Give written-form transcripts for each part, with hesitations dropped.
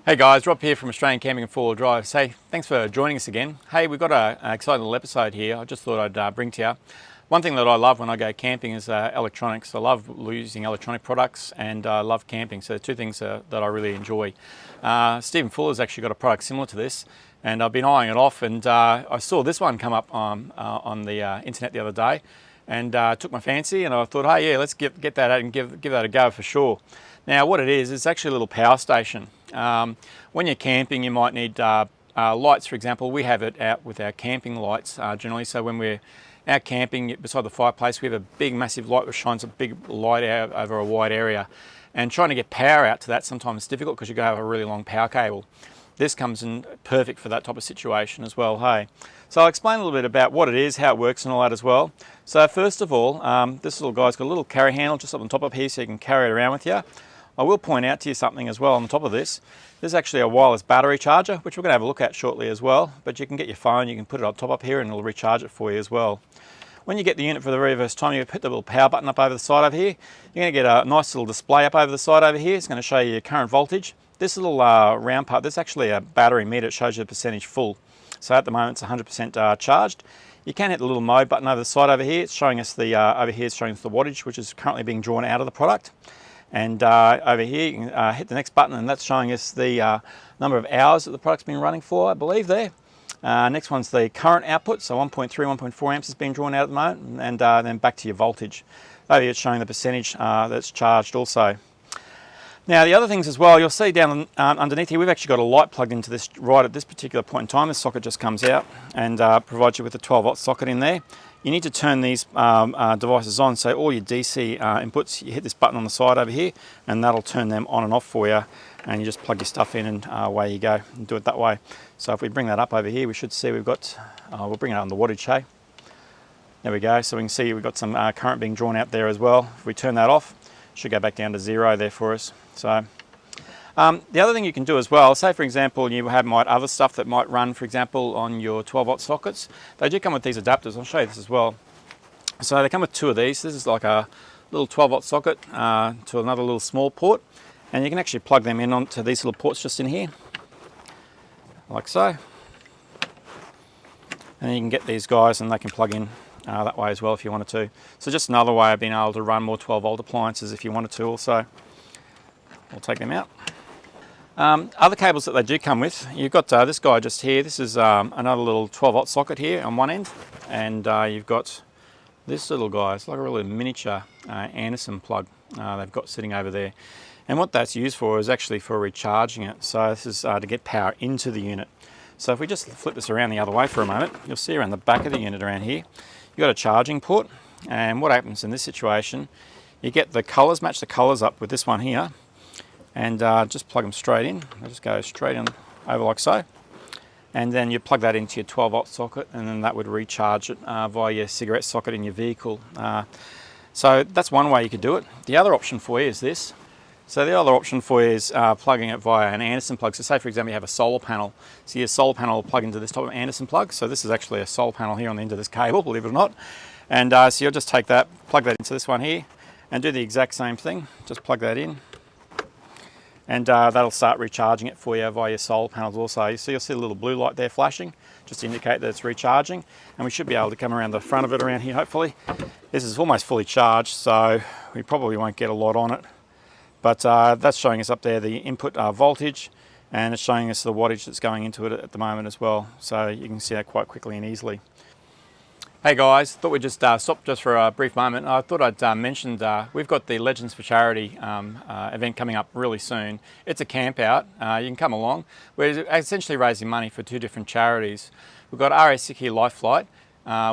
Hey guys, Rob here from Australian Camping and 4-Wheel Drive. Say, thanks for joining us again. Hey, we've got an exciting little episode here I just thought I'd bring to you. One thing that I love when I go camping is electronics. I love using electronic products and I love camping. So two things that I really enjoy. Stephen Fuller's actually got a product similar to this and I've been eyeing it off, and I saw this one come up on the internet the other day and took my fancy, and I thought, hey yeah, let's get that out and give that a go for sure. Now what it is, it's actually a little power station. When you're camping, you might need lights, for example. We have it out with our camping lights generally. So when we're out camping beside the fireplace, we have a big massive light which shines a big light out over a wide area. And trying to get power out to that sometimes is difficult because you've got to have a really long power cable. This comes in perfect for that type of situation as well, hey. So I'll explain a little bit about what it is, how it works and all that as well. So first of all, this little guy's got a little carry handle just up on top of here so you can carry it around with you. I will point out to you something as well on the top of this. There's actually a wireless battery charger, which we're going to have a look at shortly as well. But you can get your phone, you can put it on top up here and it'll recharge it for you as well. When you get the unit for the very first time, you put the little power button up over the side over here. You're going to get a nice little display up over the side over here. It's going to show you your current voltage. This little round part, this is actually a battery meter. It shows you the percentage full. So at the moment it's 100% charged. You can hit the little mode button over the side over here. It's showing us the, over here it's showing us the wattage, which is currently being drawn out of the product. And over here, you can hit the next button, and that's showing us the number of hours that the product's been running for, I believe there. Next one's the current output, so 1.3, 1.4 amps is being drawn out at the moment, and then back to your voltage. Over here it's showing the percentage that's charged also. Now the other things as well, you'll see down underneath here, we've actually got a light plugged into this right at this particular point in time. This socket just comes out and provides you with a 12 volt socket in there. You need to turn these devices on, so all your DC inputs, you hit this button on the side over here and that'll turn them on and off for you, and you just plug your stuff in and away you go and do it that way. So if we bring that up over here, we should see we've got, we'll bring it on the wattage, hey. There we go, so we can see we've got some current being drawn out there as well. If we turn that off, it should go back down to 0 there for us. So the other thing you can do as well, say for example you might other stuff that might run, for example, on your 12 volt sockets. They do come with these adapters. I'll show you this as well. So they come with two of these. This is like a little 12 volt socket to another little small port, and you can actually plug them in onto these little ports just in here, like so. And you can get these guys and they can plug in that way as well if you wanted to. So just another way of being able to run more 12 volt appliances if you wanted to also. We'll take them out. Other cables that they do come with, you've got this guy just here. This is another little 12 volt socket here on one end, and you've got this little guy. It's like a really miniature Anderson plug they've got sitting over there. And what that's used for is actually for recharging it. So this is to get power into the unit. So if we just flip this around the other way for a moment, you'll see around the back of the unit around here, you've got a charging port. And what happens in this situation, you get the colours, match the colours up with this one here, and just plug them straight in. They just go straight in over like so, and then you plug that into your 12 volt socket, and then that would recharge it via your cigarette socket in your vehicle. So that's one way you could do it. The other option for you is this. So the other option for you is plugging it via an Anderson plug. So say for example you have a solar panel. So your solar panel will plug into this type of Anderson plug. So this is actually a solar panel here on the end of this cable, believe it or not. And so you'll just take that, plug that into this one here, and do the exact same thing. Just plug that in, and that'll start recharging it for you via your solar panels also. So you'll see a little blue light there flashing, just to indicate that it's recharging. And we should be able to come around the front of it around here, hopefully. This is almost fully charged, so we probably won't get a lot on it. But that's showing us up there the input voltage, and it's showing us the wattage that's going into it at the moment as well. So you can see that quite quickly and easily. Hey guys, thought we'd just stop just for a brief moment. I thought I'd mention we've got the Legends for Charity event coming up really soon. It's a camp out, you can come along. We're essentially raising money for two different charities. We've got RACK Life Flight,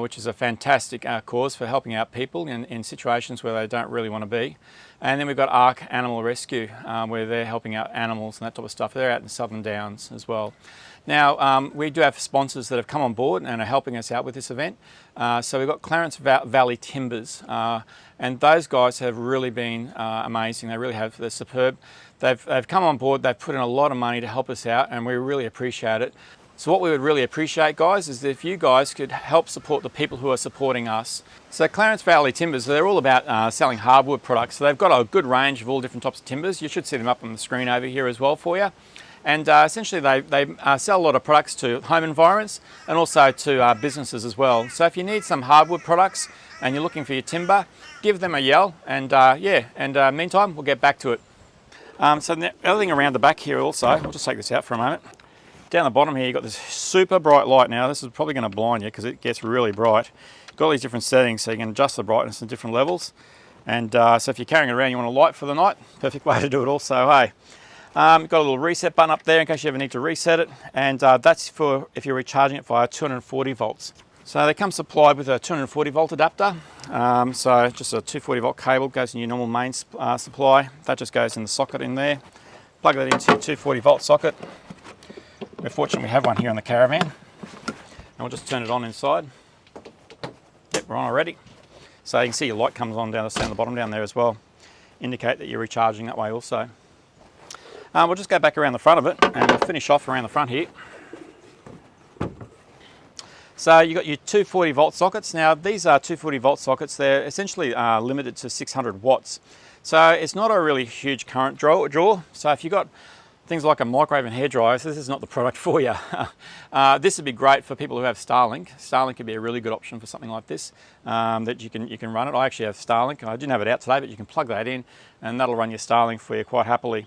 which is a fantastic cause for helping out people in situations where they don't really want to be. And then we've got ARC Animal Rescue, where they're helping out animals and that type of stuff. They're out in the Southern Downs as well. Now, we do have sponsors that have come on board and are helping us out with this event. So we've got Clarence Valley Timbers, and those guys have really been amazing. They really have. They're superb. They've come on board, they've put in a lot of money to help us out, and we really appreciate it. So what we would really appreciate, guys, is if you guys could help support the people who are supporting us. So Clarence Valley Timbers, they're all about selling hardwood products. So they've got a good range of all different types of timbers. You should see them up on the screen over here as well for you. And essentially they sell a lot of products to home environments and also to businesses as well. So if you need some hardwood products and you're looking for your timber, give them a yell, and meantime we'll get back to it. So the other thing around the back here also, I'll just take this out for a moment. Down the bottom here you've got this super bright light. Now this is probably going to blind you because it gets really bright. You've got all these different settings so you can adjust the brightness in different levels. And so if you're carrying it around, you want a light for the night, perfect way to do it also, hey. You've got a little reset button up there in case you ever need to reset it, and that's for if you're recharging it via 240 volts. So they come supplied with a 240 volt adapter. So just a 240 volt cable goes in your normal main supply. That just goes in the socket in there. Plug that into your 240 volt socket. We're fortunate we have one here on the caravan. And we'll just turn it on inside. Yep, we're on already. So you can see your light comes on down the bottom down there as well. Indicate that you're recharging that way also. We'll just go back around the front of it and we'll finish off around the front here. So you've got your 240 volt sockets. Now these are 240 volt sockets. They're essentially limited to 600 watts. So it's not a really huge current draw. So if you've got things like a microwave and hairdryer, this is not the product for you. This would be great for people who have Starlink. Starlink could be a really good option for something like this, that you can run it. I actually have Starlink. I didn't have it out today, but you can plug that in and that'll run your Starlink for you quite happily.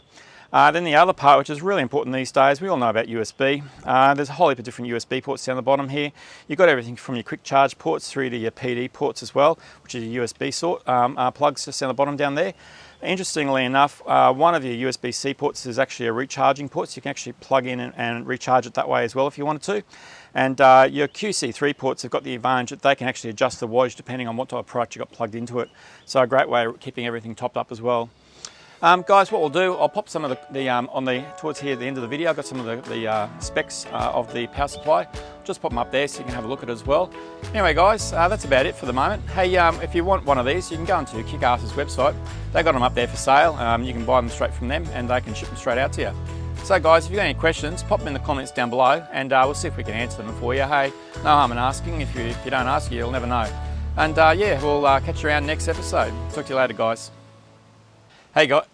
Then the other part, which is really important these days, we all know about USB. There's a whole heap of different USB ports down the bottom here. You've got everything from your quick charge ports through to your PD ports as well, which is your USB sort plugs just down the bottom down there. Interestingly enough, one of your USB-C ports is actually a recharging port, so you can actually plug in and recharge it that way as well if you wanted to. And your QC3 ports have got the advantage that they can actually adjust the wattage depending on what type of product you've got plugged into it. So a great way of keeping everything topped up as well. Guys, what we'll do, I'll pop some of towards here at the end of the video. I've got some of the specs of the power supply. Just pop them up there so you can have a look at it as well. Anyway guys, that's about it for the moment. Hey, if you want one of these, you can go onto KickAss's website. They've got them up there for sale. You can buy them straight from them and they can ship them straight out to you. So guys, if you've got any questions, pop them in the comments down below and we'll see if we can answer them for you. Hey, no harm in asking. If you don't ask, you'll never know. And yeah, we'll catch you around next episode. Talk to you later guys. Hey guys.